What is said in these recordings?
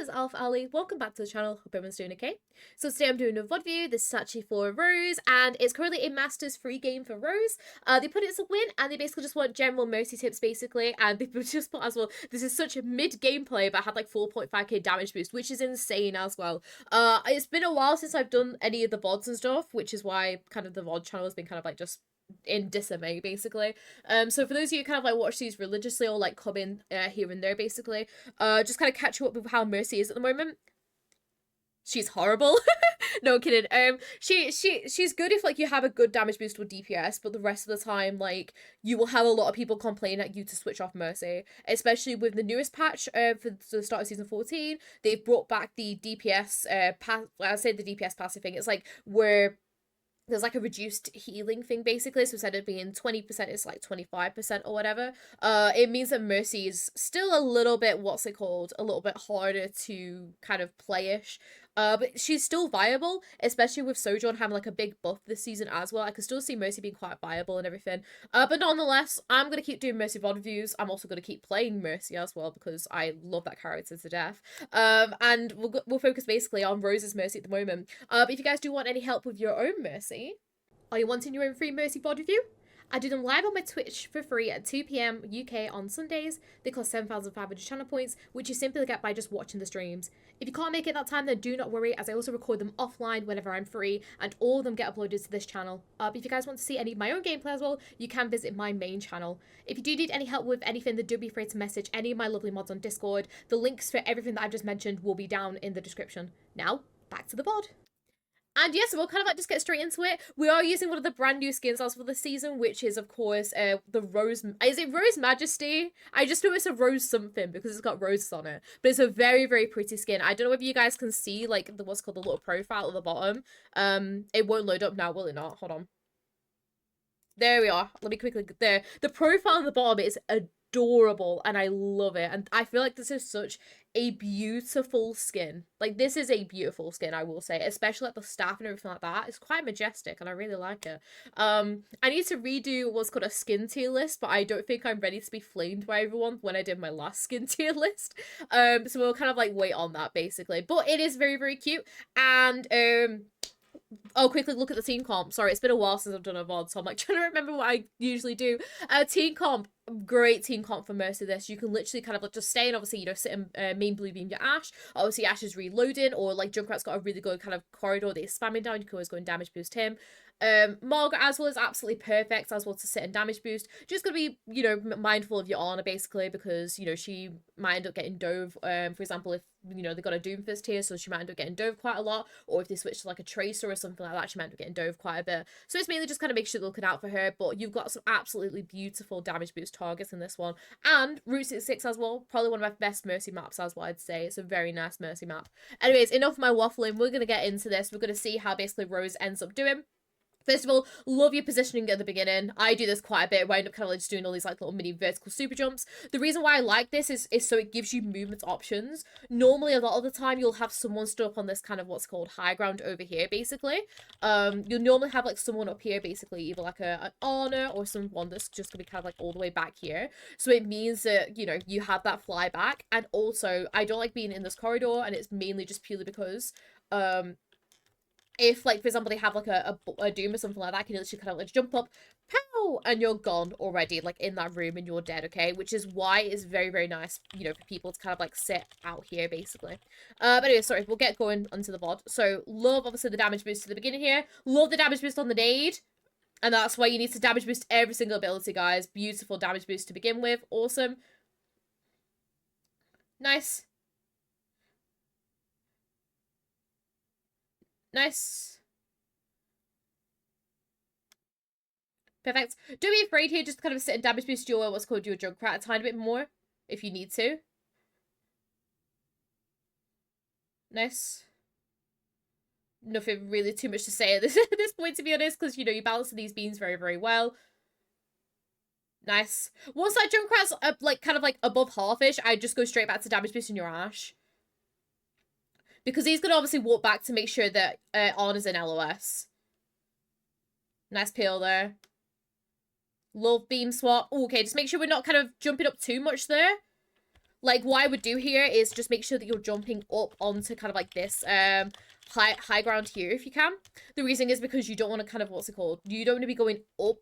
is Alpha Ali. Welcome back to the channel. Hope everyone's doing okay. So today I'm doing a VOD view. This is actually for Rose, and it's currently a Masters free game for Rose. They put it as a win, and they basically just want general mercy tips, basically. And they just put as well, this is such a mid gameplay, but had like 4.5k damage boost, which is insane as well. It's been a while since I've done any of the VODs and stuff, which is why kind of the VOD channel has been kind of like just in disarray, basically. So for those of you who kind of like watch these religiously or like come in here and there, basically, just kind of catch you up with how Mercy is at the moment. She's horrible. No kidding. She's good if like you have a good damage boost with DPS, but the rest of the time, like, you will have a lot of people complain at you to switch off Mercy, especially with the newest patch for the start of season 14. They've brought back the DPS I say the DPS passive thing. It's like where there's like a reduced healing thing, basically. So instead of being 20%, it's like 25% or whatever. It means that Mercy is still a little bit, what's it called, a little bit harder to kind of playish. But she's still viable, especially with Sojourn having like a big buff this season as well. I can still see Mercy being quite viable and everything. But nonetheless, I'm gonna keep doing Mercy VOD reviews. I'm also gonna keep playing Mercy as well because I love that character to death. And we'll focus basically on Rose's Mercy at the moment. But if you guys do want any help with your own Mercy, are you wanting your own free Mercy VOD review? I do them live on my Twitch for free at 2 PM UK on Sundays. They cost 7,500 channel points, which you simply get by just watching the streams. If you can't make it that time, then do not worry, as I also record them offline whenever I'm free, and all of them get uploaded to this channel. But if you guys want to see any of my own gameplay as well, you can visit my main channel. If you do need any help with anything, then don't be afraid to message any of my lovely mods on Discord. The links for everything that I've just mentioned will be down in the description. Now, back to the VOD. And yes, we'll kind of like just get straight into it. We are using one of the brand new skins as for the season, which is of course the Rose. Is it Rose Majesty? I just know it's a Rose something because it's got roses on it. But it's a very, very pretty skin. I don't know if you guys can see like the what's called the little profile at the bottom. It won't load up now, will it not? Hold on. There we are. Let me quickly there. The profile at the bottom is adorable and I love it, and I feel like this is such a beautiful skin. Like, this is a beautiful skin, I will say, especially like the staff and everything like that. It's quite majestic and I really like it. I need to redo what's called a skin tier list, but I don't think I'm ready to be flamed by everyone when I did my last skin tier list. So we'll kind of like wait on that, basically. But it is very, very cute. And oh, quickly look at the team comp. Sorry, it's been a while since I've done a VOD, so I'm like trying to remember what I usually do. Team comp, great team comp for most of this. You can literally kind of like just stay and obviously, you know, sit and main blue beam your Ashe. Obviously, Ashe is reloading, or like Junkrat's got a really good kind of corridor that he's spamming down. You can always go and damage boost him. Margaret as well is absolutely perfect as well to sit and damage boost. Just gotta be, you know, mindful of your honor basically, because, you know, she might end up getting dove. For example, if, you know, they got a Doomfist here, so she might end up getting dove quite a lot, or if they switch to like a Tracer or something like that, she might end up getting dove quite a bit. So it's mainly just kind of make sure they're looking out for her, but you've got some absolutely beautiful damage boost targets in this one. And Route 66 as well, probably one of my best Mercy maps as well, I'd say. It's a very nice Mercy map. Anyways, enough of my waffling. We're gonna get into this. We're gonna see how basically Rose ends up doing. First of all, love your positioning at the beginning. I do this quite a bit where I end up kind of like just doing all these like little mini vertical super jumps. The reason why I like this is so it gives you movement options. Normally, a lot of the time, you'll have someone stood up on this kind of what's called high ground over here, basically. You'll normally have like someone up here, basically, either like an honor or someone that's just gonna be kind of like all the way back here. So it means that, you know, you have that fly back. And also, I don't like being in this corridor, and it's mainly just purely because, if, like, for example, they have, like, a Doom or something like that, you can literally kind of, like, jump up, pow, and you're gone already, like, in that room, and you're dead, okay? Which is why it's very, very nice, you know, for people to kind of, like, sit out here, basically. But anyway, sorry, we'll get going onto the VOD. So, love, obviously, the damage boost to the beginning here. Love the damage boost on the nade. And that's why you need to damage boost every single ability, guys. Beautiful damage boost to begin with. Awesome. Nice. Nice. Perfect. Don't be afraid here, just kind of sit and damage boost your, what's called your Junkrat a tiny bit more, if you need to. Nice. Nothing really too much to say at this point, to be honest, because, you know, you balance these beams very, very well. Nice. Once that Junkrat's like kind of like above half-ish, I just go straight back to damage boosting your Ashe. Because he's going to obviously walk back to make sure that Arna's in LOS. Nice peel there. Love beam swap. Ooh, okay, just make sure we're not kind of jumping up too much there. Like, what I would do here is just make sure that you're jumping up onto kind of like this high ground here if you can. The reason is because you don't want to kind of, what's it called? You don't want to be going up.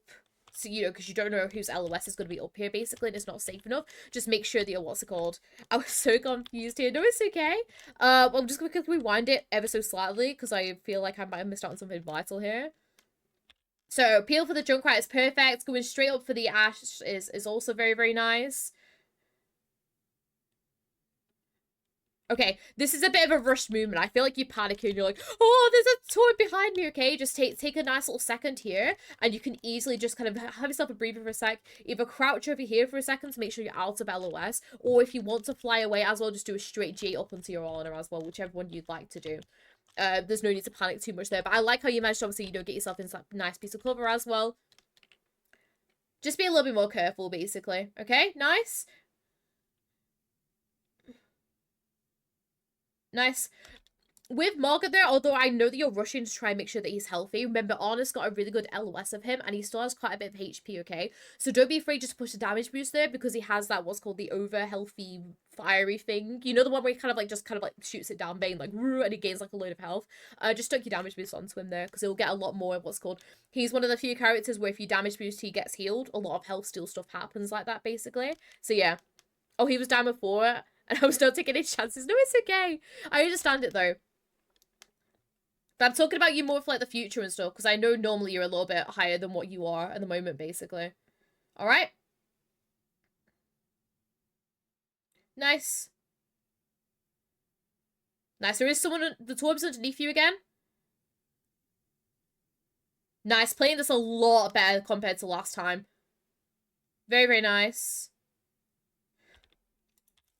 So, you know, because you don't know whose LOS is going to be up here, basically, and it's not safe enough. Just make sure that you're, what's it called? I was so confused here. No, it's okay. I'm just going to quickly rewind it ever so slightly, because I feel like I might have missed out on something vital here. So, peel for the Junkrat is perfect. Going straight up for the Ash is also very, very nice. Okay, this is a bit of a rushed movement. I feel like you panic and you're like, oh, there's a toy behind me, okay? Just take a nice little second here, and you can easily just kind of have yourself a breather for a sec. Either crouch over here for a second to make sure you're out of LOS, or if you want to fly away as well, just do a straight J up onto your honor as well, whichever one you'd like to do. There's no need to panic too much there, but I like how you managed to obviously, you know, get yourself into that nice piece of cover as well. Just be a little bit more careful, basically. Okay, nice. Nice. With Margaret there, although I know that you're rushing to try and make sure that he's healthy, remember, Arna's got a really good LOS of him, and he still has quite a bit of HP, okay? So don't be afraid just to push the damage boost there, because he has that, what's called the over-healthy, fiery thing. You know, the one where he kind of like, shoots it down Bane, like, and he gains, like, a load of health? Just stuck your damage boost onto him there, because he'll get a lot more of what's called... He's one of the few characters where if you damage boost, he gets healed. A lot of health steal stuff happens like that, basically. So, yeah. Oh, he was down before, and I was not taking any chances. No, it's okay. I understand it, though. But I'm talking about you more for, like, the future and stuff, because I know normally you're a little bit higher than what you are at the moment, basically. Alright? Nice. Nice. There is someone, the Torb's underneath you again. Nice. Playing this a lot better compared to last time. Very, very nice.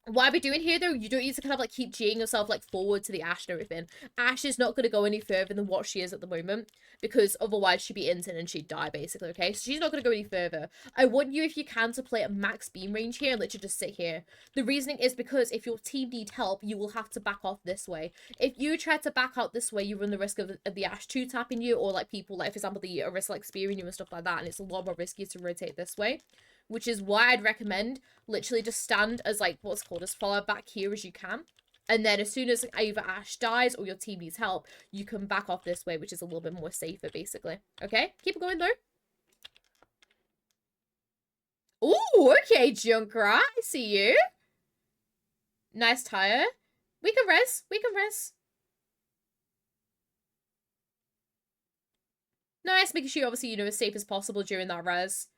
What are we doing here, though? You don't need to kind of, like, keep G'ing yourself, like, forward to the Ashe and everything. Ashe is not going to go any further than what she is at the moment, because otherwise she'd be inting and she'd die, basically, okay? So she's not going to go any further. I want you, if you can, to play at max beam range here and let you just sit here. The reasoning is because if your team need help, you will have to back off this way. If you try to back out this way, you run the risk of the Ashe 2-tapping you, or, like, people, like, for example, the Orisa, like, spearing you and stuff like that, and it's a lot more risky to rotate this way. Which is why I'd recommend literally just stand as, like, what's called, as far back here as you can. And then as soon as either Ashe dies or your team needs help, you can back off this way, which is a little bit more safer, basically. Okay? Keep it going, though. Ooh, okay, Junkrat. I see you. Nice tire. We can res. We can res. Nice, making sure, obviously, you know, as safe as possible during that res.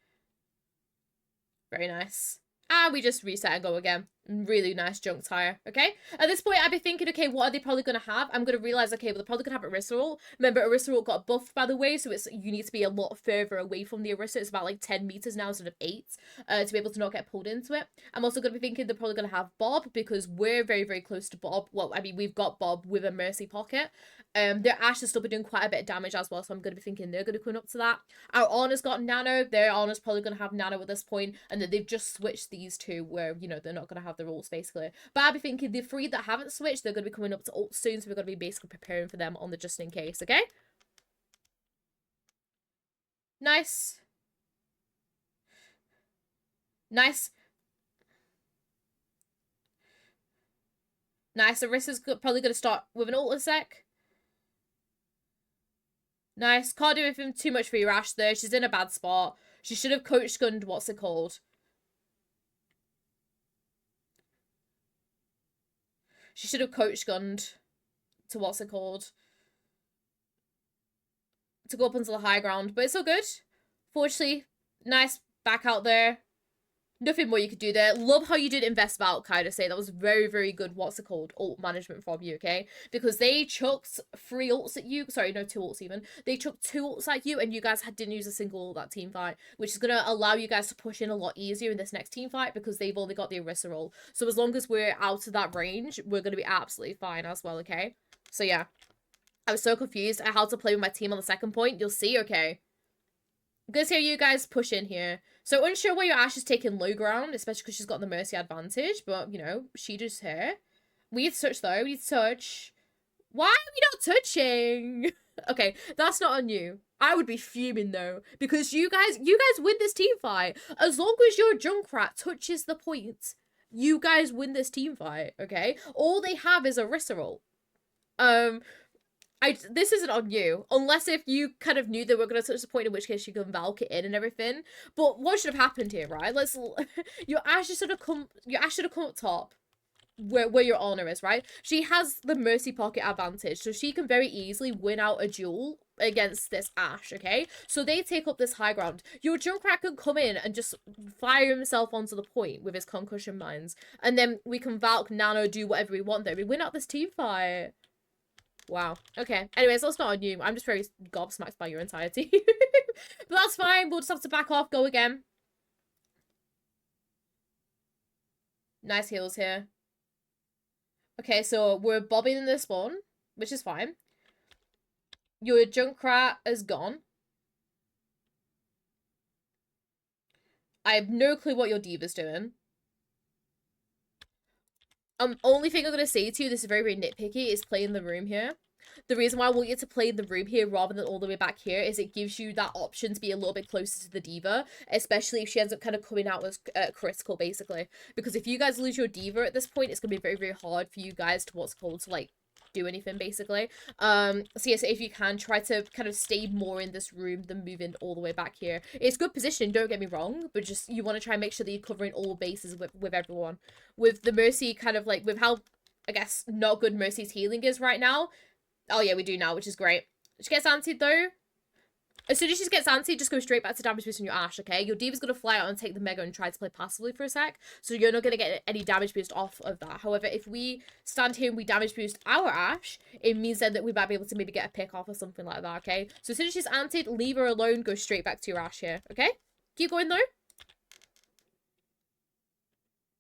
Very nice. And we just reset and go again. Really nice junk tire, okay? At this point, I'd be thinking, okay, what are they probably going to have? I'm going to realize, okay, well, they're probably going to have Orisa ult. Remember, Orisa ult got buffed, by the way, so you need to be a lot further away from the Orisa. It's about, like, 10 meters now instead of 8 to be able to not get pulled into it. I'm also going to be thinking they're probably going to have Bob, because we're very, very close to Bob. Well, I mean, we've got Bob with a Mercy pocket. Their Ashe has still been doing quite a bit of damage as well, so I'm going to be thinking they're going to come up to that. Our Honor's got Nano. Their Honor's probably going to have Nano at this point, and then they've just switched these two where, you know, they're not going to have their ults, basically. But I'd be thinking the 3 that haven't switched, they're going to be coming up to ult soon, so we're going to be basically preparing for them on the just in case, okay? Nice. Nice. Nice. Orisa's probably going to start with an ult in a sec. Nice. Can't do anything too much for your Ashe there. She's in a bad spot. She should have coach gunned, what's it called? She should have coach gunned to what's it called? To go up onto the high ground. But it's all good. Fortunately, nice back out there. Nothing more you could do there. Love how you did invest Valk, kind of say. That was very, very good, what's it called, ult management from you, okay? Because they chucked 3 ults at you. Sorry, no, 2 ults even. They chucked 2 ults at you, and you guys didn't use a single ult that team fight, which is going to allow you guys to push in a lot easier in this next team fight, because they've only got the Orisa ult. So as long as we're out of that range, we're going to be absolutely fine as well, okay? So yeah. I was so confused at how to play with my team on the second point. You'll see, okay? Good to see how you guys push in here. So unsure where your Ashe is taking low ground, especially because she's got the Mercy advantage. But, you know, she does her. We need to touch, though. We need to touch. Why are we not touching? Okay, that's not on you. I would be fuming, though. Because you guys win this team fight. As long as your Junkrat touches the point, you guys win this team fight, okay? All they have is a Risserol. This isn't on you, unless if you kind of knew they were going to touch the point, in which case you can valk it in and everything. But what should have happened here, right? Your Ash should have come up top, where your honor is, right? She has the Mercy Pocket advantage, so she can very easily win out a duel against this Ash, okay? So they take up this high ground. Your Junkrat can come in and just fire himself onto the point with his concussion mines, and then we can Valk, Nano, do whatever we want there. We win out this team fight. Wow. Okay. Anyways, that's not on you. I'm just very gobsmacked by your entire team. But that's fine. We'll just have to back off. Go again. Nice heals here. Okay, so we're bobbing in this one, which is fine. Your Junkrat is gone. I have no clue what your D.Va's doing. Only thing I'm going to say to you, this is very, very nitpicky, is play in the room here. The reason why I want you to play in the room here rather than all the way back here is it gives you that option to be a little bit closer to the D.Va, especially if she ends up kind of coming out as critical, basically. Because if you guys lose your D.Va at this point, it's going to be very, very hard for you guys to, like, do anything, basically. So yeah, so if you can, try to kind of stay more in this room than moving all the way back here. It's good position, don't get me wrong, but just you want to try and make sure that you're covering all bases with everyone. With the Mercy kind of like, with how, I guess, not good Mercy's healing is right now. Oh yeah, we do now, which is great. She gets antied though. As soon as she gets anti, just go straight back to damage boost on your Ash, okay? Your D.Va's going to fly out and take the Mega and try to play passively for a sec, so you're not going to get any damage boost off of that. However, if we stand here and we damage boost our Ash, it means then that we might be able to maybe get a pick off or something like that, okay? So as soon as she's antied, leave her alone, go straight back to your Ash here, okay? Keep going though.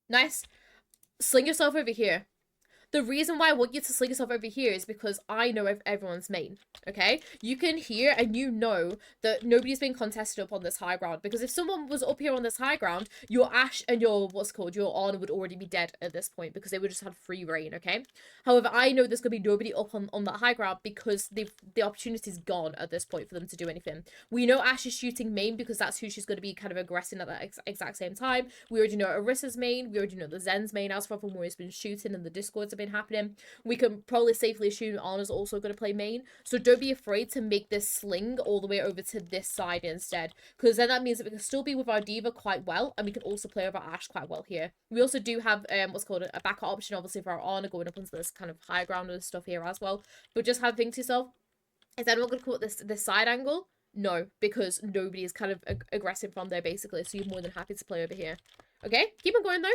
Nice. Sling yourself over here. The reason why I want you to sling yourself over here is because I know everyone's main, okay? You can hear and you know that nobody's been contested up on this high ground, because if someone was up here on this high ground, your Ash and your, your Honor would already be dead at this point, because they would just have free reign, okay? However, I know there's going to be nobody up on that high ground, because the opportunity's gone at this point for them to do anything. We know Ash is shooting main, because that's who she's going to be kind of aggressing at that exact same time. We already know Orissa's main, we already know the Zen's main, as from where he's been shooting, and the Discords have been happening. We can probably safely assume Anna's also going to play main, so don't be afraid to make this sling all the way over to this side instead, because then that means that we can still be with our D.Va quite well, and we can also play with our Ash quite well here. We also do have what's called a backup option, obviously, for our Anna going up onto this kind of high ground and stuff here as well. But just have a think to yourself, is anyone going to call it this side angle? No, because nobody is kind of aggressive from there, basically, so you're more than happy to play over here. Okay, keep on going though.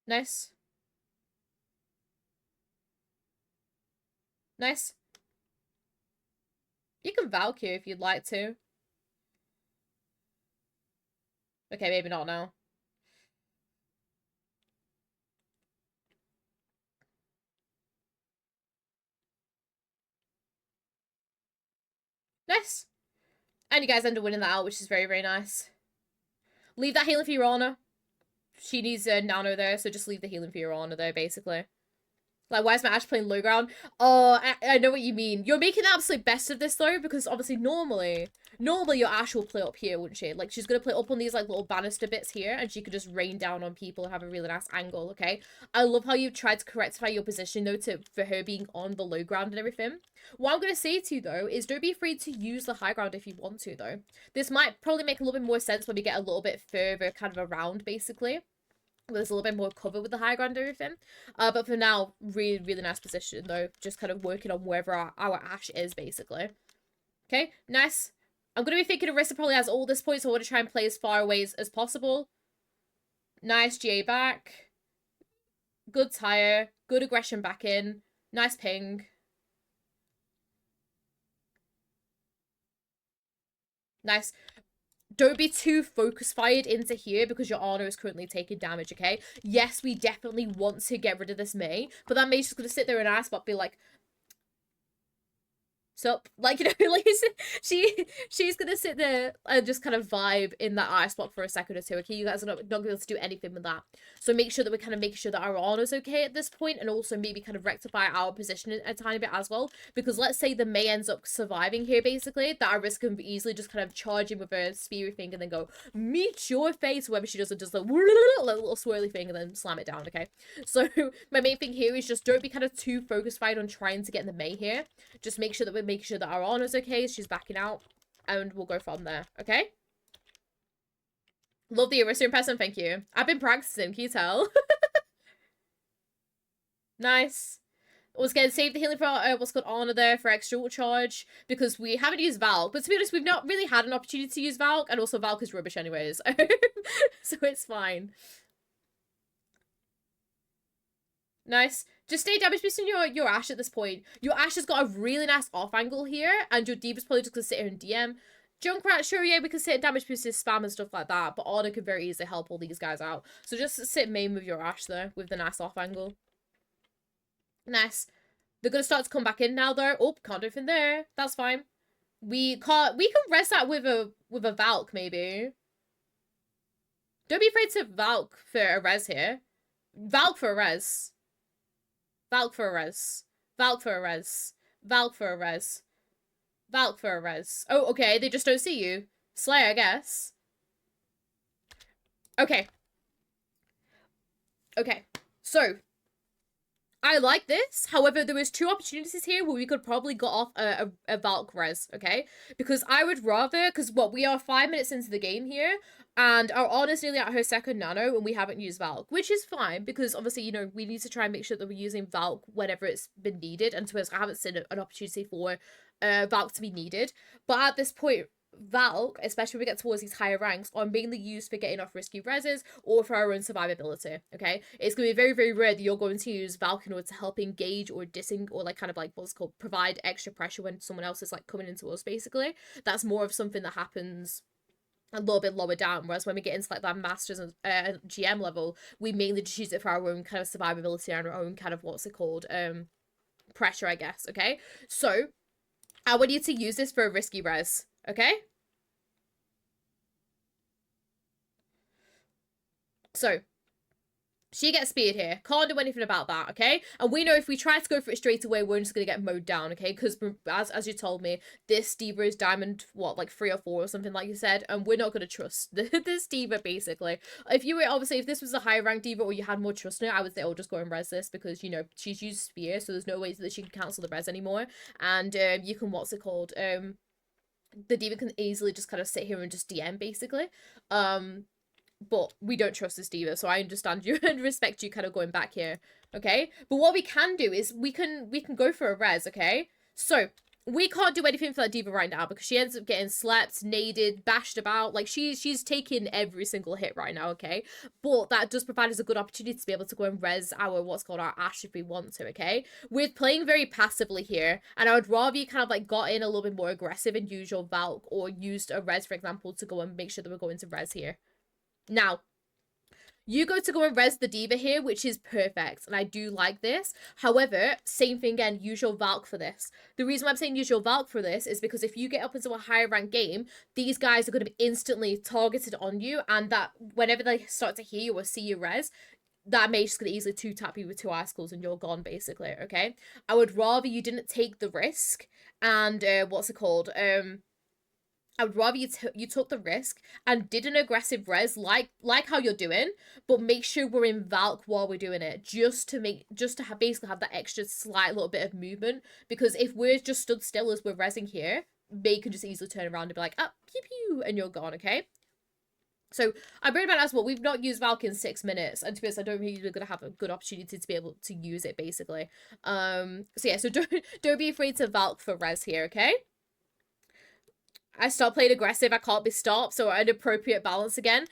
Nice. Nice. You can Valkyrie if you'd like to. Okay, maybe not now. Nice. And you guys end up winning that out, which is very, very nice. Leave that healing for your Honor. She needs a Nano there, so just leave the healing for your Honor there, basically. Like, why is my Ash playing low ground? Oh, I know what you mean. You're making the absolute best of this, though, because obviously normally your Ash will play up here, wouldn't she? Like, she's going to play up on these, like, little banister bits here, and she could just rain down on people and have a really nice angle, okay? I love how you've tried to rectify your position, though, for her being on the low ground and everything. What I'm going to say to you, though, is don't be afraid to use the high ground if you want to, though. This might probably make a little bit more sense when we get a little bit further kind of around, basically. There's a little bit more cover with the high ground and everything. But for now, really, really nice position, though. Just kind of working on wherever our Ash is, basically. Okay, nice. I'm going to be thinking Orisa probably has all this point, so I want to try and play as far away as possible. Nice GA back. Good tire. Good aggression back in. Nice ping. Nice. Don't be too focus-fired into here because your Honor is currently taking damage, okay? Yes, we definitely want to get rid of this Mei, but that Mei's just going to sit there in our spot be like, sup? Like, you know, like, she's gonna sit there and just kind of vibe in that ice block for a second or two, okay? You guys are not gonna be able to do anything with that. So make sure that we're kind of making sure that our honor's okay at this point, and also maybe kind of rectify our position a tiny bit as well, because let's say the May ends up surviving here, basically, that Iris can easily just kind of charge in with a speary thing and then go, meet your face, whoever she does, and just like, little swirly thing and then slam it down, okay? So my main thing here is just don't be kind of too focused on trying to get in the May here. Just make sure that we make sure that our honor's okay, she's backing out, and we'll go from there, okay? Love the Arista impression, thank you. I've been practicing, can you tell? Nice. Was going to save the healing for what's called honor there for extra ult charge, because we haven't used Valk, but to be honest, we've not really had an opportunity to use Valk, and also Valk is rubbish anyways, so it's fine. Nice. Just stay damage boosting your Ashe at this point. Your Ashe has got a really nice off angle here, and your D.Va's probably just gonna sit here and DM. Junkrat, sure, yeah, we can sit and damage boost his spam and stuff like that, but Honor could very easily help all these guys out. So just sit main with your Ashe there, with the nice off angle. Nice. They're gonna start to come back in now though. Oh, can't do anything there. That's fine. We can res that with a Valk maybe. Don't be afraid to Valk for a res here. Valk for a res. Valk for a res. Valk for a res. Valk for a res. Valk for a res. Oh, okay, they just don't see you. Slayer, I guess. Okay. Okay. So, I like this. However, there was 2 opportunities here where we could probably got off a Valk res, okay? Because I would rather, because what, we are 5 minutes into the game here, and our Honor's nearly at her second nano, and we haven't used Valk, which is fine, because obviously, you know, we need to try and make sure that we're using Valk whenever it's been needed, and to us, I haven't seen an opportunity for Valk to be needed. But at this point, Valk, especially when we get towards these higher ranks, are mainly used for getting off risky reses or for our own survivability, okay? It's going to be very, very rare that you're going to use Valk in order to help engage or or like kind of like what's called provide extra pressure when someone else is like coming into us, basically. That's more of something that happens a little bit lower down, whereas when we get into like that masters and GM level, we mainly just use it for our own kind of survivability and our own kind of what's it called pressure, I guess, okay? So I want you to use this for a risky res, okay? So she gets speared here. Can't do anything about that, okay? And we know if we try to go for it straight away, we're just going to get mowed down, okay? Because as you told me, this D.Va is diamond, what, like 3 or 4 or something like you said? And we're not going to trust this D.Va, basically. If you were, obviously, if this was a higher ranked D.Va or you had more trust in her, I would say, oh, just go and res this because, you know, she's used spear, so there's no way that she can cancel the res anymore. And you can, what's it called? The D.Va can easily just kind of sit here and just DM, basically. But we don't trust this D.Va, so I understand you and respect you kind of going back here, okay? But what we can do is we can go for a res, okay? So we can't do anything for that D.Va right now because she ends up getting slept, naded, bashed about. Like she's taking every single hit right now, okay? But that does provide us a good opportunity to be able to go and res our what's called our Ashe if we want to, okay? We're playing very passively here, and I would rather you kind of like got in a little bit more aggressive and use your Valk or used a res, for example, to go and make sure that we're going to res here. Now, you go to go and res the D.Va here, which is perfect, and I do like this. However, same thing again, use your Valk for this. The reason why I'm saying use your Valk for this is because if you get up into a higher ranked game, these guys are going to be instantly targeted on you, and that whenever they start to hear you or see you res, that mage's going to easily 2-tap you with 2 icicles and you're gone, basically, okay? I would rather you didn't take the risk, and, what's it called, I would rather you took the risk and did an aggressive res like how you're doing, but make sure we're in Valk while we're doing it, just to basically have that extra slight little bit of movement. Because if we're just stood still as we're resing here, they can just easily turn around and be like, ah, pew pew, and you're gone, okay? So I'm worried about as well. We've not used Valk in 6 minutes, and to be honest, I don't think we're gonna have a good opportunity to be able to use it, basically. So yeah, so don't be afraid to Valk for res here, okay? I stopped playing aggressive. I can't be stopped. So an appropriate balance again.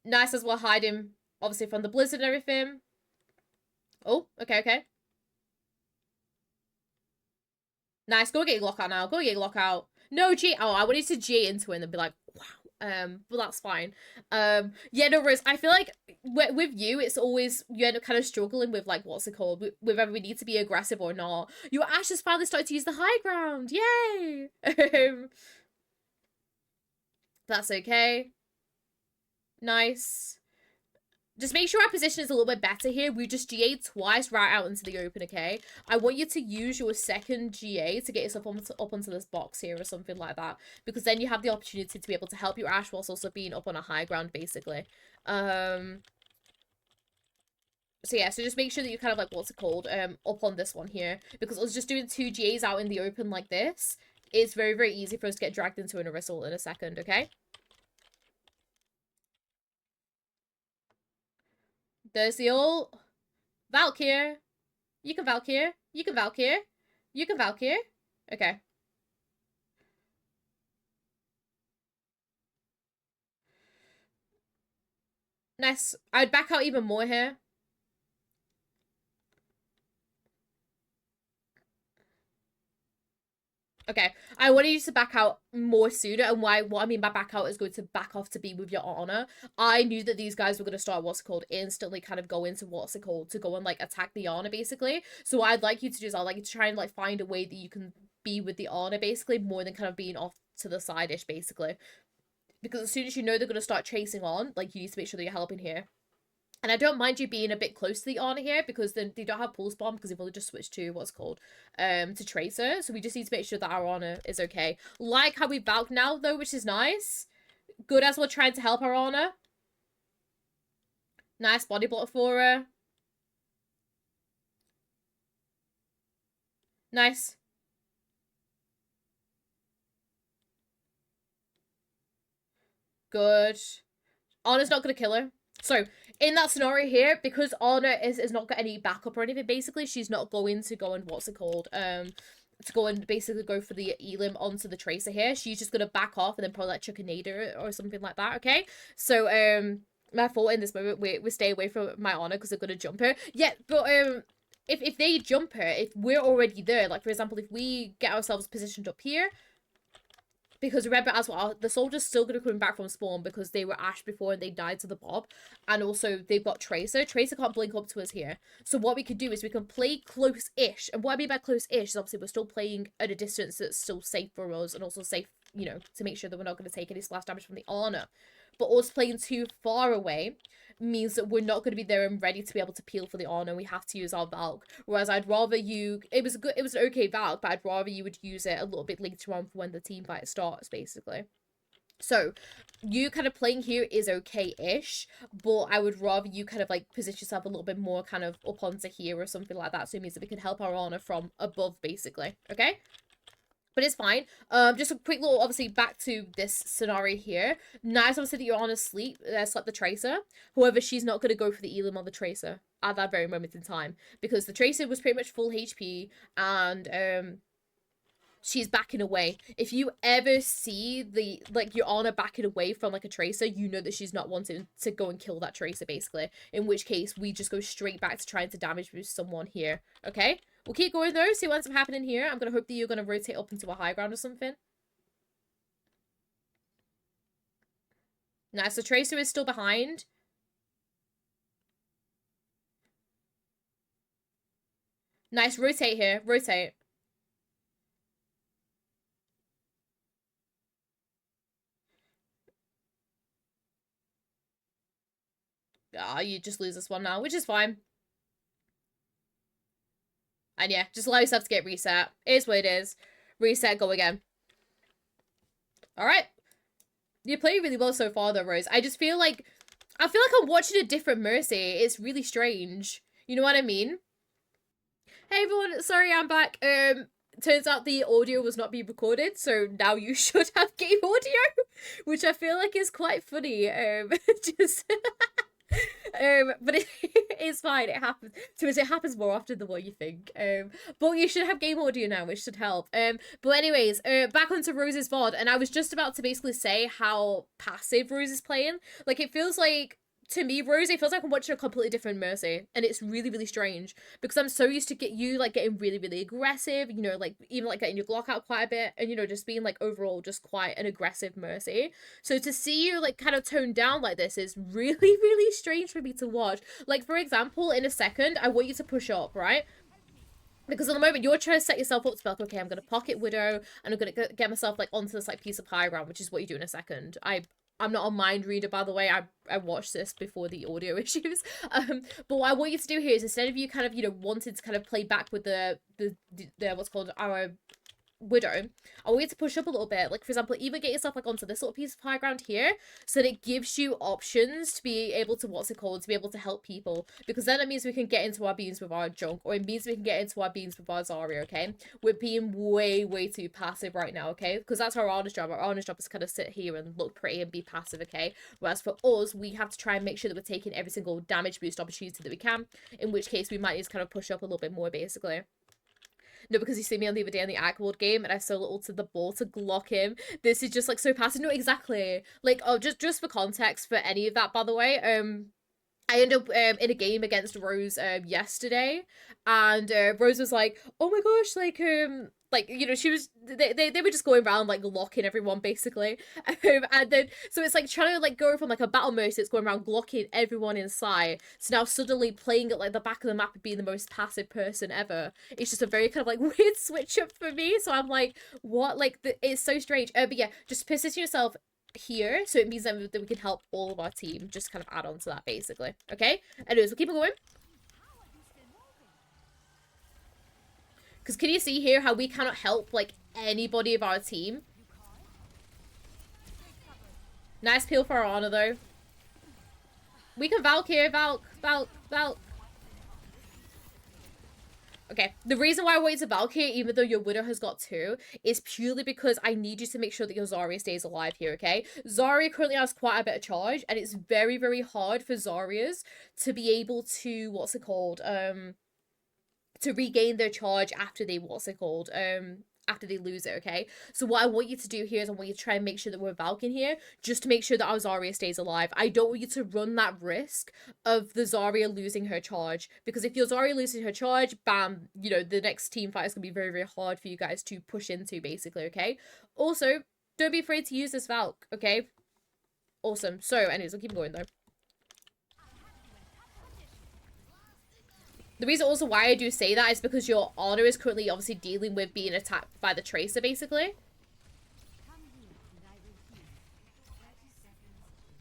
Nice as well hiding, obviously, from the blizzard and everything. Oh, okay, okay. Nice. Go get your lockout now. Go get your lockout. No, G. Oh, I wanted to G into it and be like, wow. But that's fine. Yeah, no, Rose, I feel like with you, it's always, you end up kind of struggling with, like, what's it called, with whether we need to be aggressive or not. Your Ash has finally started to use the high ground, yay! That's okay. Nice. Just make sure our position is a little bit better here. We just GA'd twice right out into the open, okay? I want you to use your second GA to get yourself up onto this box here or something like that. Because then you have the opportunity to be able to help your Ash whilst also being up on a high ground, basically. So yeah, so just make sure that you kind of, like, what's it called? Up on this one here. Because us just doing 2 GAs out in the open like this, it's very, very easy for us to get dragged into an wrestle in a second, okay? There's the old Valk here. You can Valk here. You can Valk here. You can Valk here. Okay. Nice. I'd back out even more here. Okay, I want you to back out more sooner, and what I mean by back out is going to back off to be with your honor. I knew that these guys were going to start, what's it called, instantly kind of go into, what's it called, to go and, like, attack the honor, basically. So what I'd like you to do is I'd like you to try and, like, find a way that you can be with the honor, basically, more than kind of being off to the side-ish, basically. Because as soon as you know they're going to start chasing on, like, you need to make sure that you're helping here. And I don't mind you being a bit close to the honor here, because then they don't have pulse bomb, because they've only just switched to what's called to tracer. So we just need to make sure that our honor is okay. Like how we Valk now though, which is nice. Good as we're trying to help our honor. Nice body block for her. Nice. Good. Honor's not gonna kill her. So, in that scenario here, because Honor is not got any backup or anything, basically, she's not going to go and, what's it called, to go and basically go for the Elim onto the Tracer here. She's just gonna back off and then probably, like, chuck a nader or something like that, okay? So, my fault in this moment, we stay away from my Honor because they're gonna jump her. Yeah, but, if they jump her, if we're already there, like, for example, if we get ourselves positioned up here, because remember as well, the soldiers still going to come back from spawn because they were Ash before and they died to the Bob. And also they've got Tracer. Tracer can't blink up to us here. So what we could do is we can play close-ish. And what I mean by close-ish is obviously we're still playing at a distance that's still safe for us. And also safe, you know, to make sure that we're not going to take any splash damage from the Honor. But us playing too far away means that we're not going to be there and ready to be able to peel for the honor. We have to use our Valk. Whereas I'd rather you, it was an okay Valk, but I'd rather you would use it a little bit later on for when the team fight starts, basically. So, you kind of playing here is okay-ish, but I would rather you kind of, like, position yourself a little bit more kind of up onto here or something like that, so it means that we can help our honor from above, basically, okay? But it's fine. Just a quick little, obviously, back to this scenario here. Nice, obviously, that you're on a sleep the Tracer. However, she's not going to go for the Elim on the Tracer at that very moment in time. Because the Tracer was pretty much full HP, and, she's backing away. If you ever see the, like, your honor backing away from, like, a Tracer, you know that she's not wanting to go and kill that Tracer, basically. In which case, we just go straight back to trying to damage boost someone here. Okay? We'll keep going though, see what ends up happening here. I'm gonna hope that you're gonna rotate up into a high ground or something. Nice, so Tracer is still behind. Nice, rotate here, rotate. Ah, you just lose this one now, which is fine. And yeah, just allow yourself to get reset. It is what it is. Reset, go again. Alright. You're playing really well so far though, Rose. I just feel like, I'm watching a different Mercy. It's really strange. You know what I mean? Hey everyone, sorry I'm back. Turns out the audio was not being recorded, so now you should have game audio, which I feel like is quite funny. Just but it's fine. It happens. It happens more often than what you think. But you should have game audio now, which should help. But anyways, back onto Rose's VOD, and I was just about to basically say how passive Rose is playing. Like, it feels like to me, Rose, it feels like I'm watching a completely different Mercy, and it's really, really strange because I'm so used to getting really, really aggressive, you know, like even like getting your Glock out quite a bit, and you know, just being like overall just quite an aggressive Mercy. So to see you like kind of toned down like this is really, really strange for me to watch. Like for example, in a second, I want you to push up, right? Because at the moment you're trying to set yourself up to be like, okay, I'm gonna pocket Widow and I'm gonna get myself like onto this like piece of high ground, which is what you do in a second. I'm not a mind reader, by the way. I watched this before the audio issues. But what I want you to do here is instead of you kind of, you know, wanting to kind of play back with the what's called our Widow, I want you to push up a little bit. Like, for example, even get yourself like onto this little piece of high ground here so that it gives you options to be able to, to be able to help people. Because then it means we can get into our beans with our junk, or it means we can get into our beans with our Zarya, okay? We're being way, way too passive right now, okay? Because that's our honest job. Our honest job is to kind of sit here and look pretty and be passive, okay? Whereas for us, we have to try and make sure that we're taking every single damage boost opportunity that we can, in which case we might need to kind of push up a little bit more, basically. No, because you see me on the other day on the Ackward game and I so little to the ball to Glock him. This is just like so passive. No, exactly. Like, oh, just for context for any of that, by the way, I ended up in a game against Rose yesterday, and Rose was like, "Oh my gosh, like you know, she was they were just going around like locking everyone basically, and then so it's like trying to like go from like a battle mode, it's going around glocking everyone inside. So now suddenly playing at like the back of the map and being the most passive person ever. It's just a very kind of like weird switch up for me. So I'm like, what? Like it's so strange. But yeah, just position yourself here, so it means that we can help all of our team, just kind of add on to that basically. Okay, anyways, we'll keep it going, because can you see here how we cannot help like anybody of our team? Nice peel for our honor though. We can Valk here. Valk. Okay, the reason why I wanted to Valk here, even though your Widow has got 2, is purely because I need you to make sure that your Zarya stays alive here, okay? Zarya currently has quite a bit of charge, and it's very, very hard for Zaryas to be able to, to regain their charge after they, after they lose it, okay? So what I want you to do here is I want you to try and make sure that we're Valking here, just to make sure that our Zarya stays alive. I don't want you to run that risk of the Zarya losing her charge, because if your Zarya loses her charge, bam, you know, the next team fight is going to be very, very hard for you guys to push into, basically, okay? Also, don't be afraid to use this Valk, okay? Awesome. So, anyways, I'll keep going, though. The reason also why I do say that is because your honor is currently obviously dealing with being attacked by the Tracer, basically.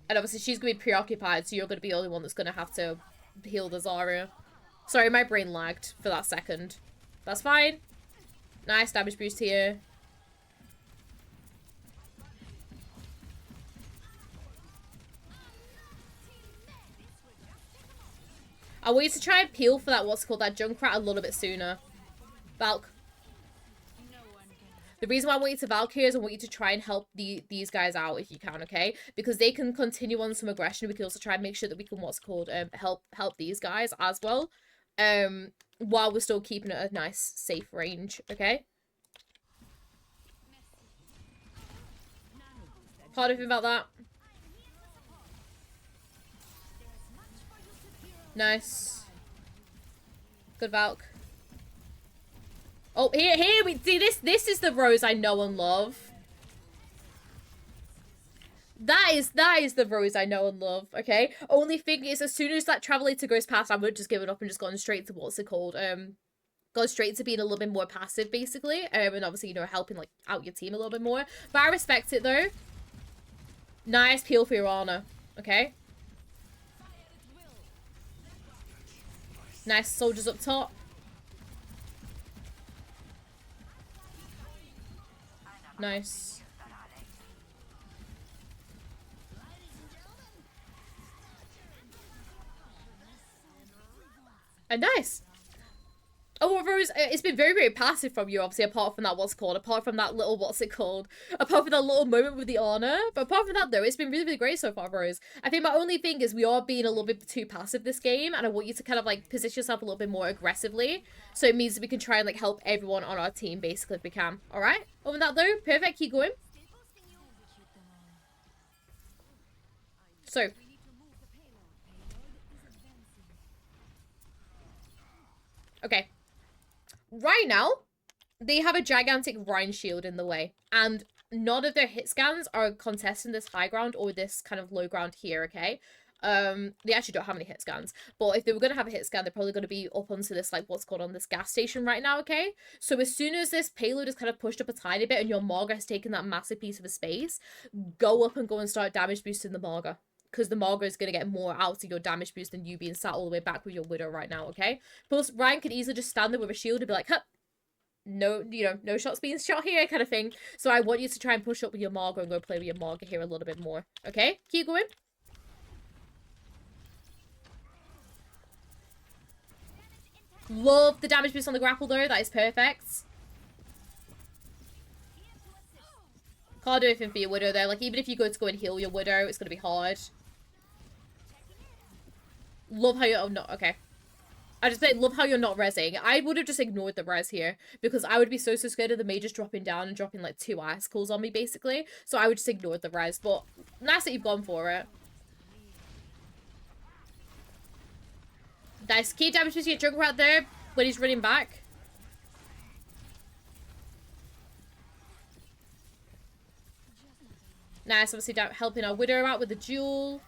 And obviously she's going to be preoccupied, so you're going to be the only one that's going to have to heal the Zarya. Sorry, my brain lagged for that second. That's fine. Nice damage boost here. I want you to try and peel for that, that Junkrat a little bit sooner. Valk. The reason why I want you to Valk here is I want you to try and help these guys out if you can, okay? Because they can continue on some aggression. We can also try and make sure that we can, help these guys as well. While we're still keeping it a nice, safe range, okay? Can't do anything about that. Nice. Good Valk. Oh, here we see this. This is the Rose I know and love. That is the Rose I know and love. Okay. Only thing is, as soon as that Travelator goes past, I would just give it up and just gone straight to gone straight to being a little bit more passive, basically. And obviously, you know, helping like out your team a little bit more. But I respect it though. Nice peel for your honor. Okay. Nice soldiers up top. Nice. And nice. Oh, Rose, it's been very, very passive from you, obviously, apart from that, apart from that little, apart from that little moment with the honor. But apart from that, though, it's been really, really great so far, Rose. I think my only thing is we are being a little bit too passive this game, and I want you to kind of, like, position yourself a little bit more aggressively. So it means that we can try and, like, help everyone on our team, basically, if we can. Alright? Other than that, though, perfect, keep going. So, right now, they have a gigantic Rhine shield in the way, and none of their hit scans are contesting this high ground or this kind of low ground here, okay? They actually don't have any hit scans, but if they were going to have a hit scan, they're probably going to be up onto this, like, what's called on this gas station right now, okay? So as soon as this payload is kind of pushed up a tiny bit and your Marga has taken that massive piece of a space, go up and go and start damage boosting the Marga, because the Marga is going to get more out of your damage boost than you being sat all the way back with your Widow right now, okay? Plus, Ryan could easily just stand there with a shield and be like, huh, no, you know, no shots being shot here kind of thing. So I want you to try and push up with your Marga and go play with your Marga here a little bit more. Okay? Keep going. Love the damage boost on the grapple though. That is perfect. Can't do anything for your Widow though. Like, even if you go and heal your Widow, it's going to be hard. Love how you... Oh, no. Okay. I just say, love how you're not rezzing. I would have just ignored the res here, because I would be so scared of the mages dropping down and dropping like 2 icicles on me, basically. So I would just ignore the res, but nice that you've gone for it. Nice. Keep damage to your Junkrat there when he's running back. Nice, obviously helping our Widow out with the duel.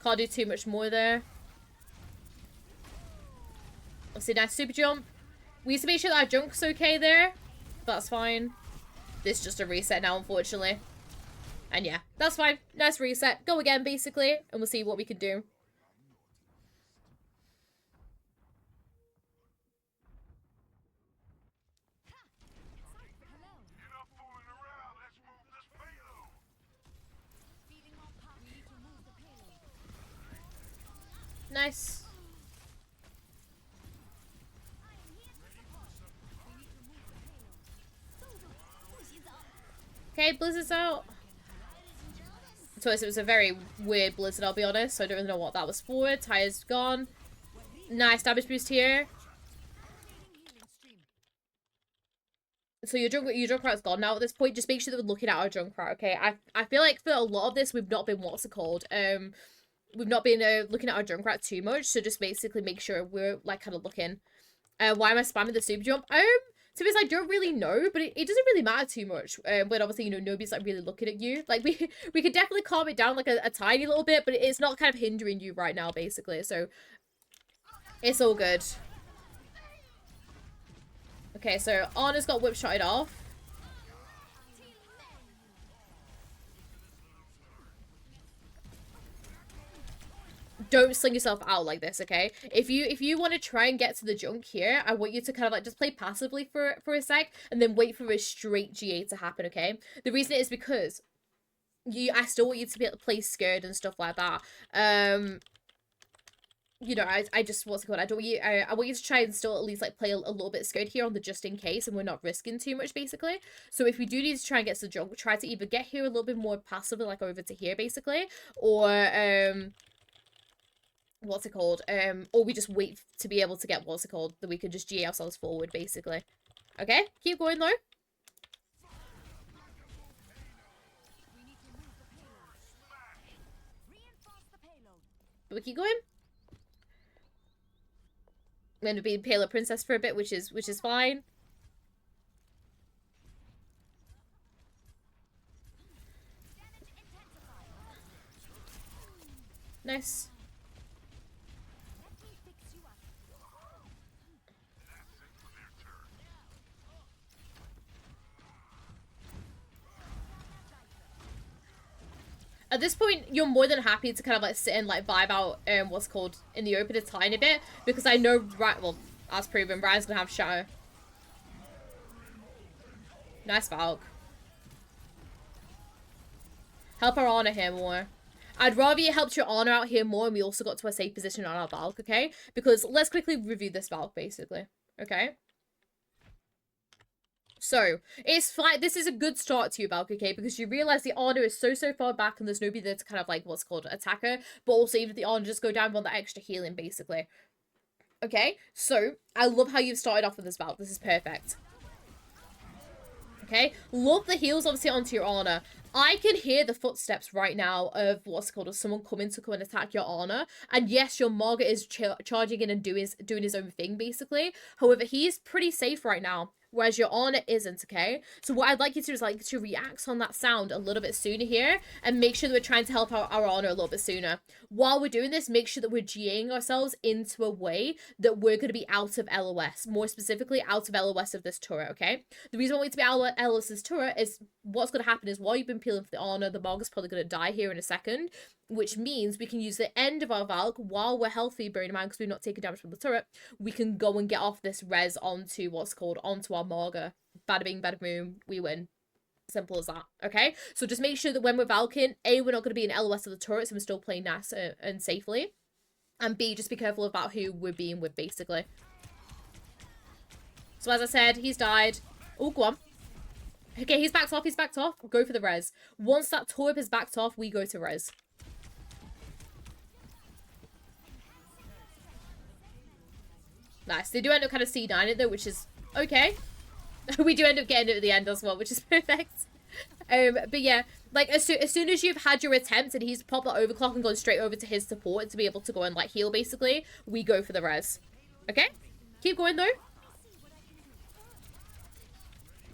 Can't do too much more there. Obviously, nice super jump. We need to make sure that our junk's okay there. That's fine. This is just a reset now, unfortunately. And yeah, that's fine. Nice reset. Go again, basically. And we'll see what we can do. Nice. Okay, Blizzard's out. So it was a very weird Blizzard, I'll be honest. So I don't really know what that was for. Tire's gone. Nice damage boost here. So your Junkrat's gone now at this point. Just make sure that we're looking at our Junkrat, okay? I feel like for a lot of this, we've not been, what's it called? We've not been looking at our Junkrat too much, so just basically make sure we're, like, kind of looking. Why am I spamming the super jump? To be honest, I don't really know, but it doesn't really matter too much. But obviously, you know, nobody's, like, really looking at you. Like, we could definitely calm it down, like, a tiny little bit, but it's not kind of hindering you right now, basically. So, it's all good. Okay, so Anna's got whip shotted off. Don't sling yourself out like this, okay? If you want to try and get to the junk here, I want you to kind of like just play passively for a sec and then wait for a straight GA to happen, okay? The reason is because I still want you to be able to play scared and stuff like that. You know, I just, what's it called? I want you to try and still at least like play a little bit scared here on the just in case, and we're not risking too much basically. So if we do need to try and get to the junk, try to either get here a little bit more passively, like over to here basically, or what's it called? Or we just wait to be able to get, what's it called, that we can just GA ourselves forward, basically. Okay, keep going, though. But we keep going. I'm going to be Payload Princess for a bit, which is fine. Nice. At this point, you're more than happy to kind of like sit and like vibe out what's called in the open a tiny bit, because I know, right, well, as proven, Ryan's gonna have Shadow. Nice Valk. Help our Honor here more. I'd rather you helped your Honor out here more and we also got to a safe position on our Valk, okay? Because let's quickly review this Valk, basically. Okay? So, it's fine. This is a good start to you, Valk, okay? Because you realize the Honor is so far back and there's nobody there to kind of like, what's called, attack her. But also, even if the Honor just go down, want that extra healing, basically. Okay? So, I love how you've started off with this Valk. This is perfect. Okay, love the heals obviously onto your Ana. I can hear the footsteps right now of what's called of someone coming to come and attack your Ana. And yes, your Margaret is charging in and doing his own thing basically. However, he's pretty safe right now, whereas your Ana isn't. Okay, so what I'd like you to do is like to react on that sound a little bit sooner here and make sure that we're trying to help our Ana a little bit sooner. While we're doing this, make sure that we're GAing ourselves into a way that we're going to be out of LOS, more specifically out of LOS of this turret. Okay. The reason I want you to be out of Ellis's turret is what's going to happen is while you've been peeling for the Ana, the Margaret's probably going to die here in a second, which means we can use the end of our Valk while we're healthy, bearing in mind because we've not taken damage from the turret. We can go and get off this res onto onto our Marga. Bada bing, bada boom, we win. Simple as that, okay? So just make sure that when we're Valking, A, we're not going to be in LOS of the turret, so we're still playing nice and safely. And B, just be careful about who we're being with, basically. So as I said, he's died. Oh, go on. Okay, he's backed off, Go for the res. Once that turret is backed off, we go to res. Nice. They do end up kind of C9 it though, which is okay. We do end up getting it at the end as well, which is perfect. But yeah, like as soon as you've had your attempt and he's popped that overclock and gone straight over to his support to be able to go and like heal basically, we go for the res. Okay? Keep going though.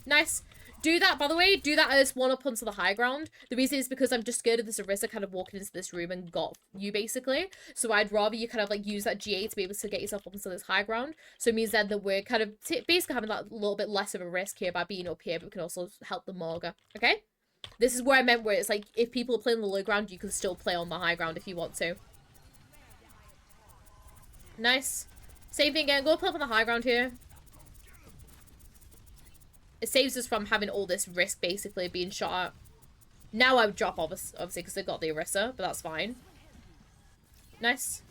Nice. Do that, by the way, do that as one up onto the high ground. The reason is because I'm just scared of this Orisa kind of walking into this room and got you, basically. So I'd rather you kind of, like, use that GA to be able to get yourself up onto this high ground. So it means then that we're kind of basically having that little bit less of a risk here by being up here, but we can also help the Marga, okay? This is where I meant where it's like, if people are playing on the low ground, you can still play on the high ground if you want to. Nice. Same thing again, go play up on the high ground here. It saves us from having all this risk, basically, being shot at. Now I would drop, obviously, because they've got the Orisa, but that's fine. Nice.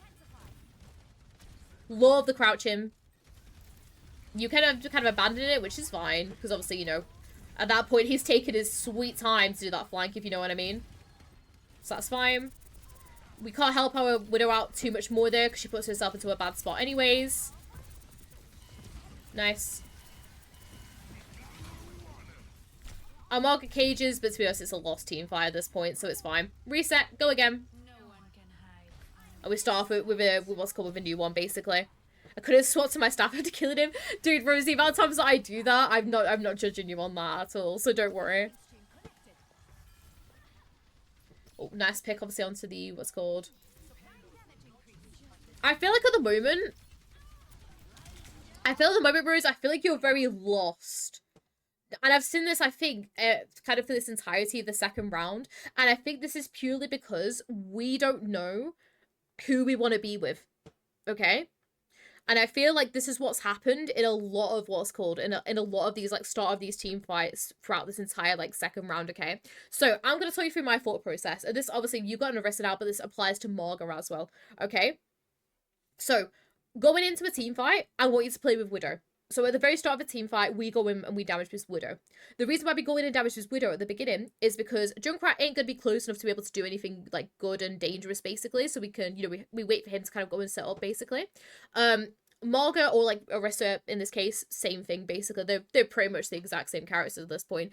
Love the crouching. You kind of abandon it, which is fine, because obviously, you know, at that point, he's taken his sweet time to do that flank, if you know what I mean. So that's fine. We can't help our Widow out too much more there, because she puts herself into a bad spot anyways. Nice. Our market cages, but to be honest, it's a lost team fight at this point, so it's fine. Reset, go again. And we start off with what's called with a new one, basically. I could have swapped to my staff after killing him. Dude, Rosie, the amount of times that I do that, I'm not judging you on that at all, so don't worry. Oh, nice pick, obviously, onto the, what's called. I feel like at the moment, Rose, I feel like you're very lost. And I've seen this, I think, kind of for this entirety of the second round. And I think this is purely because we don't know who we want to be with. Okay? And I feel like this is what's happened in a lot of what's called, in a lot of these, like, start of these team fights throughout this entire, like, second round, okay? So, I'm going to tell you through my thought process. And this, obviously, you got an arrested out, but this applies to Marga as well, okay? So, going into a team fight, I want you to play with Widow. So at the very start of a team fight, we go in and we damage this Widow. The reason why we go in and damage this Widow at the beginning is because Junkrat ain't going to be close enough to be able to do anything, like, good and dangerous, basically. So we can, you know, we wait for him to kind of go and set up, basically. Marga or, like, Orisa, in this case, same thing, basically. They're pretty much the exact same characters at this point.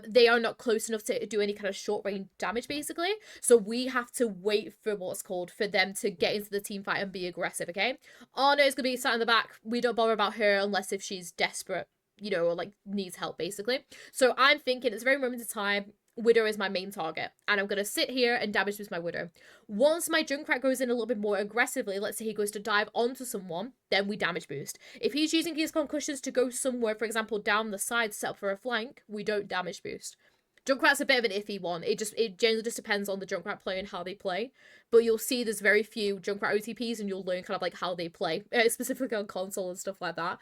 They are not close enough to do any kind of short-range damage, basically. So we have to wait for what's called, for them to get into the team fight and be aggressive, okay? Ana is going to be sat in the back. We don't bother about her unless if she's desperate, you know, or, like, needs help, basically. So I'm thinking, it's a very moment of time, Widow is my main target, and I'm going to sit here and damage with my Widow. Once my Junkrat goes in a little bit more aggressively, let's say he goes to dive onto someone, then we damage boost. If he's using his concussions to go somewhere, for example, down the side, set up for a flank, we don't damage boost. Junkrat's a bit of an iffy one. It generally just depends on the Junkrat player and how they play. But you'll see there's very few Junkrat OTPs, and you'll learn kind of like how they play, specifically on console and stuff like that.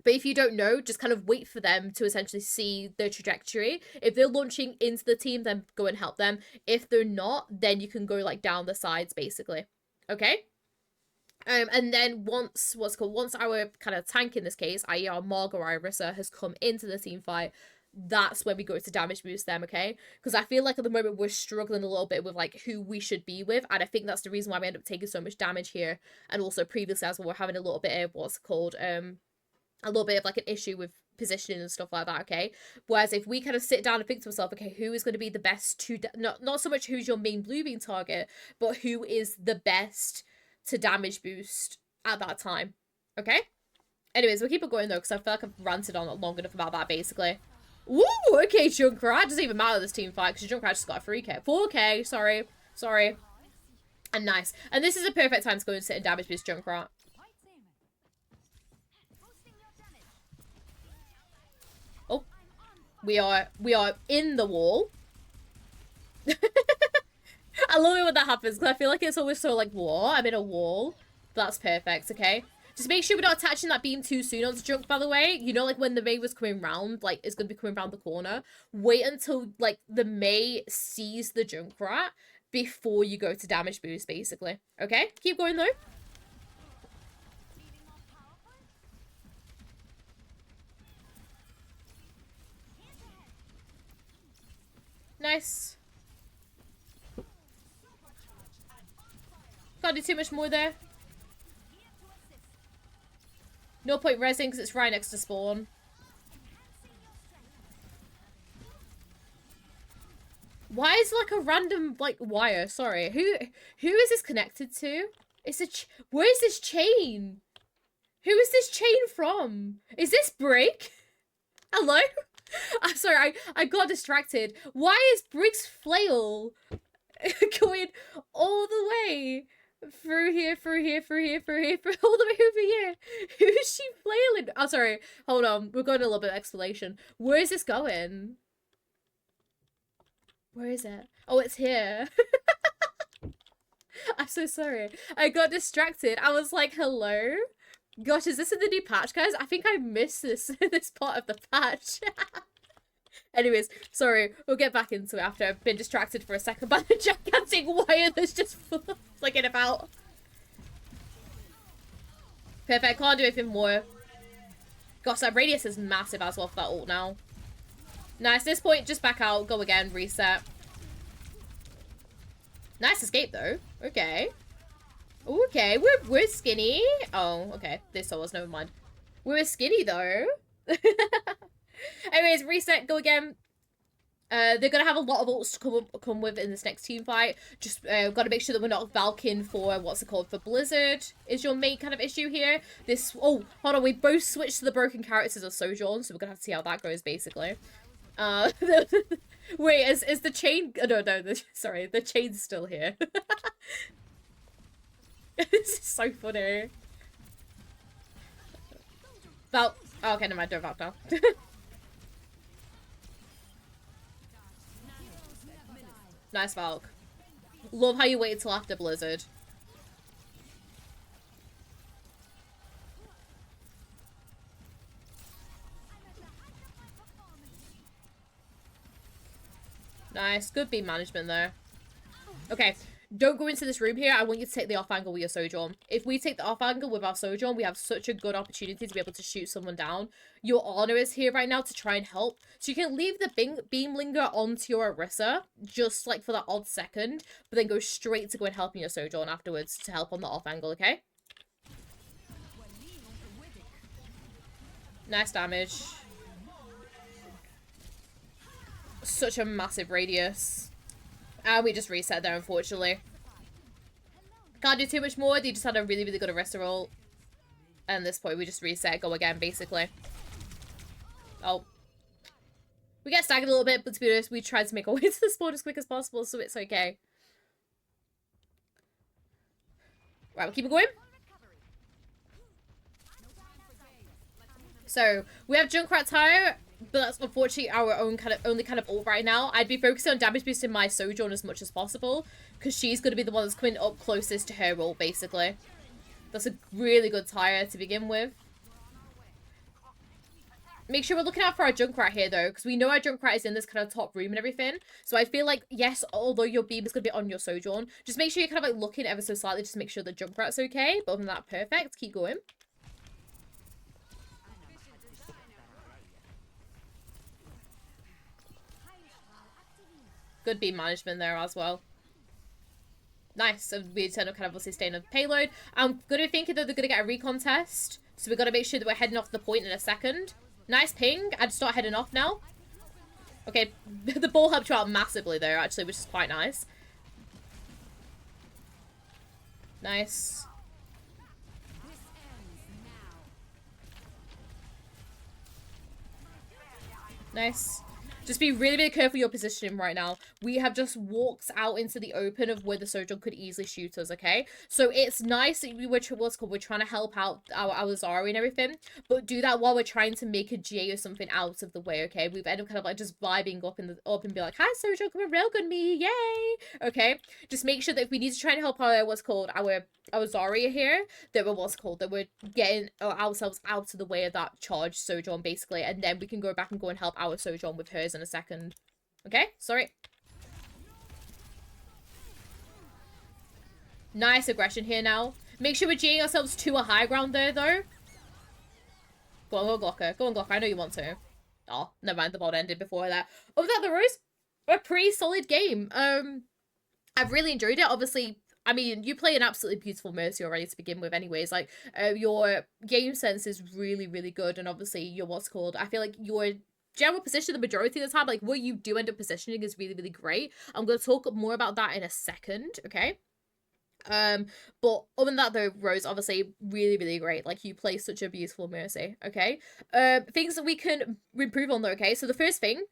But if you don't know, just kind of wait for them to essentially see their trajectory. If they're launching into the team, then go and help them. If they're not, then you can go, like, down the sides, basically. Okay? And then once our kind of tank in this case, i.e. our Marga or Orisa, has come into the team fight, that's when we go to damage boost them, okay? Because I feel like at the moment we're struggling a little bit with, like, who we should be with, and I think that's the reason why we end up taking so much damage here. And also previously as well, we're having a little bit of what's called, a little bit of, like, an issue with positioning and stuff like that, okay? Whereas if we kind of sit down and think to ourselves, okay, who is going to be the best to, not so much who's your main blue beam target, but who is the best to damage boost at that time, okay? Anyways, we'll keep it going though, because I feel like I've ranted on long enough about that, basically. Woo! Okay, Junkrat. Doesn't even matter this team fight, because Junkrat just got a 3k. 4k, sorry. And nice. And this is a perfect time to go and sit and damage boost Junkrat. Oh. We are in the wall. I love it when that happens, because I feel like it's always so like, what? I'm in a wall. But that's perfect, okay? Just make sure we're not attaching that beam too soon onto Junk, by the way. You know, like, when the Mei was coming round, like, it's going to be coming round the corner. Wait until, like, the Mei sees the Junkrat before you go to damage boost, basically. Okay? Keep going, though. Nice. Can't do too much more there. No point rezzing because it's right next to spawn. Why is like a random like wire? Sorry, who is this connected to? It's a where is this chain? Who is this chain from? Is this Brig? Hello? I'm sorry, I got distracted. Why is Brig's flail going all the way? Through here, all the way over here. Who is she flailing? Oh, sorry. Hold on. We're going a little bit of explanation. Where is this going? Where is it? Oh, it's here. I'm so sorry. I got distracted. I was like, hello? Gosh, is this in the new patch, guys? I think I missed this part of the patch. Anyways, sorry. We'll get back into it after I've been distracted for a second by the gigantic wire that's just flicking about. Perfect. Can't do anything more. Gosh, that radius is massive as well for that ult now. Nice. At this point, just back out. Go again. Reset. Nice escape, though. Okay. Okay. We're skinny. Oh, okay. This saw us. Never mind. We're skinny, though. Anyways, reset, go again. They're gonna have a lot of ults to come with in this next team fight. Just gotta make sure that we're not valking for what's it called, for Blizzard is your main kind of issue here. This hold on, we both switched to the broken characters of Sojourn, so we're gonna have to see how that goes basically. Wait, is the chain? Oh, no, sorry, the chain's still here. This is so funny. Valk. Oh, okay, never mind. Don't Valk now. Nice Valk. Love how you waited till after Blizzard. Nice. Good beam management there. Okay. Don't go into this room here. I want you to take the off angle with your Sojourn. If we take the off angle with our Sojourn, we have such a good opportunity to be able to shoot someone down. Your Honor is here right now to try and help. So you can leave the beam linger onto your Orisa, just like for that odd second, but then go straight to go and help your Sojourn afterwards to help on the off angle, okay? Nice damage. Such a massive radius. And we just reset there, unfortunately. Can't do too much more. They just had a really, really good Orisa roll. And at this point, we just reset, go again, basically. Oh. We get staggered a little bit, but to be honest, we tried to make our way to the spawn as quick as possible, so it's okay. Right, we'll keep it going. So, we have Junkrat Tower, but that's unfortunately our only kind of ult right now. I'd be focusing on damage boosting my Sojourn as much as possible, because she's going to be the one that's coming up closest to her ult, basically. That's a really good tire to begin with. Make sure we're looking out for our Junkrat here, though, because we know our Junkrat is in this kind of top room and everything. So I feel like, yes, although your beam is going to be on your Sojourn, just make sure you're kind of like looking ever so slightly just to make sure the Junkrat's okay. But other than that, perfect. Keep going. Good beam management there as well. Nice. So we turn up kind of obviously staying on the payload. I'm going to be thinking that they're going to get a recon test. So we've got to make sure that we're heading off the point in a second. Nice ping. I'd start heading off now. Okay, the ball helped you out massively though, actually, which is quite nice. Nice. Nice. Just be really, really careful your positioning right now. We have just walked out into the open of where the Sojourn could easily shoot us, okay? So it's nice that we're trying to help out our Zari and everything, but do that while we're trying to make a J or something out of the way, okay? We've ended up kind of like just vibing up and be like, hi Sojourn, coming real good me, yay! Okay? Just make sure that if we need to try and help our our Zarya here, that we're getting ourselves out of the way of that charge Sojourn basically, and then we can go back and help our Sojourn with hers in a second. Okay, sorry. Nice aggression here now. Make sure we're G'ing ourselves to a high ground there though. Go on, go Glocker. Go on, Glocker. I know you want to. Oh, never mind. The bot ended before that. Over that, the Rose, a pretty solid game. I've really enjoyed it. Obviously, I mean, you play an absolutely beautiful Mercy already to begin with anyways. Like, your game sense is really, really good. And obviously, your I feel like your general position the majority of the time, like, what you do end up positioning is really, really great. I'm going to talk more about that in a second, okay? But other than that though, Rose, obviously really, really great. Like, you play such a beautiful Mercy, okay? Things that we can improve on though, okay? So the first thing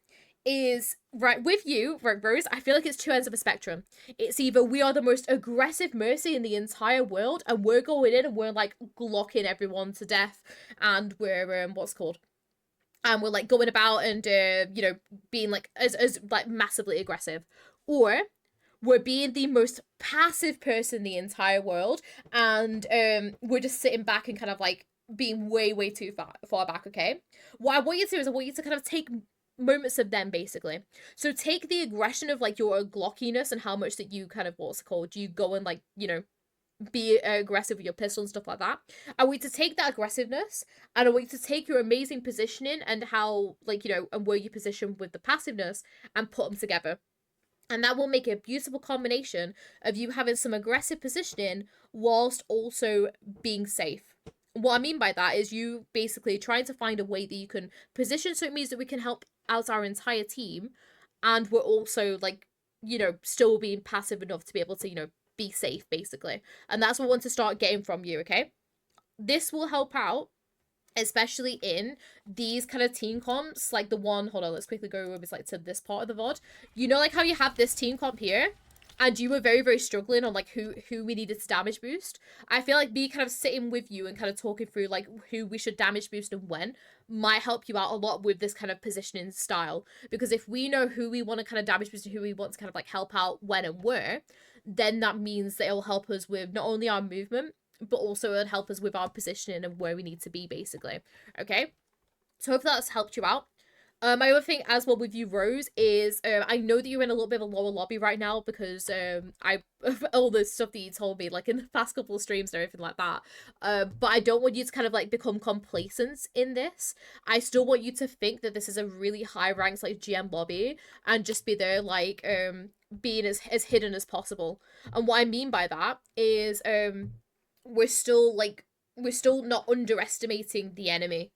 is, right, with you, right, Rose, I feel like it's two ends of a spectrum. It's either we are the most aggressive Mercy in the entire world, and we're going in and we're, like, glocking everyone to death, and we're, and we're, like, going about and, you know, being, like, as like, massively aggressive. Or we're being the most passive person in the entire world, and we're just sitting back and kind of, like, being way, way too far back, okay? What I want you to do is I want you to kind of take moments of them basically. So take the aggression of, like, your glockiness and how much that you kind of, you go and, like, you know, be aggressive with your pistol and stuff like that. I want you to take that aggressiveness, and I want you to take your amazing positioning and how, like, you know, and where you position with the passiveness, and put them together. And that will make a beautiful combination of you having some aggressive positioning whilst also being safe. What I mean by that is you basically trying to find a way that you can position so it means that we can help out our entire team, and we're also, like, you know, still being passive enough to be able to, you know, be safe basically. And that's what I want to start getting from you, okay? This will help out, especially in these kind of team comps, like the one, hold on, let's quickly go over, like, to this part of the VOD. You know, like how you have this team comp here, and you were very, very struggling on, like, who we needed to damage boost. I feel like me kind of sitting with you and kind of talking through, like, who we should damage boost and when might help you out a lot with this kind of positioning style. Because if we know who we want to kind of damage boost and who we want to kind of, like, help out when and where, then that means that it'll help us with not only our movement, but also it'll help us with our positioning and where we need to be, basically. Okay? So hopefully that's helped you out. My other thing as well with you, Rose, is I know that you're in a little bit of a lower lobby right now because all the stuff that you told me, like, in the past couple of streams and everything like that. But I don't want you to kind of, like, become complacent in this. I still want you to think that this is a really high ranked, like, GM lobby, and just be there, like, being as hidden as possible. And what I mean by that is we're still not underestimating the enemy.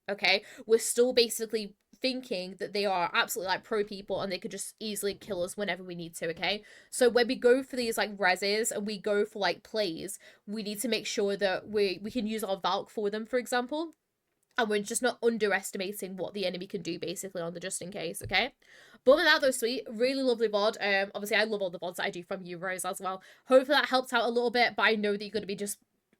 Okay, we're still basically thinking that they are absolutely, like, pro people and they could just easily kill us whenever we need to. Okay, so when we go for these, like, reses and we go for, like, plays, we need to make sure that we can use our valk for them, for example, and we're just not underestimating what the enemy can do basically on the just in case. Okay, but other than that though, sweet, really lovely VOD. Obviously I love all the VODs that I do from you, Rose, as well. Hopefully that helped out a little bit, but I know that you're going to be just,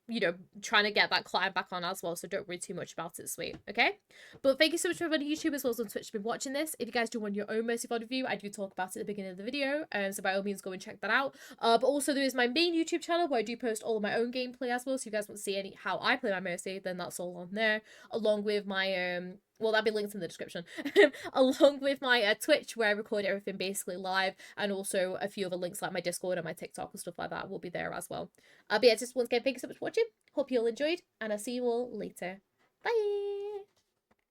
you know, trying to get that climb back on as well, so don't worry too much about it, sweet, okay? But thank you so much for everybody on YouTube as well as on Twitch who've been watching this. If you guys do want your own Mercy VOD review, I do talk about it at the beginning of the video, so by all means go and check that out. But also there is my main YouTube channel where I do post all of my own gameplay as well, so if you guys want to see how I play my Mercy, then that's all on there, along with my well, that'll be linked in the description. Along with my Twitch, where I record everything basically live, and also a few other links like my Discord and my TikTok and stuff like that will be there as well. But yeah, just once again, thank you so much for watching. Hope you all enjoyed, and I'll see you all later. Bye!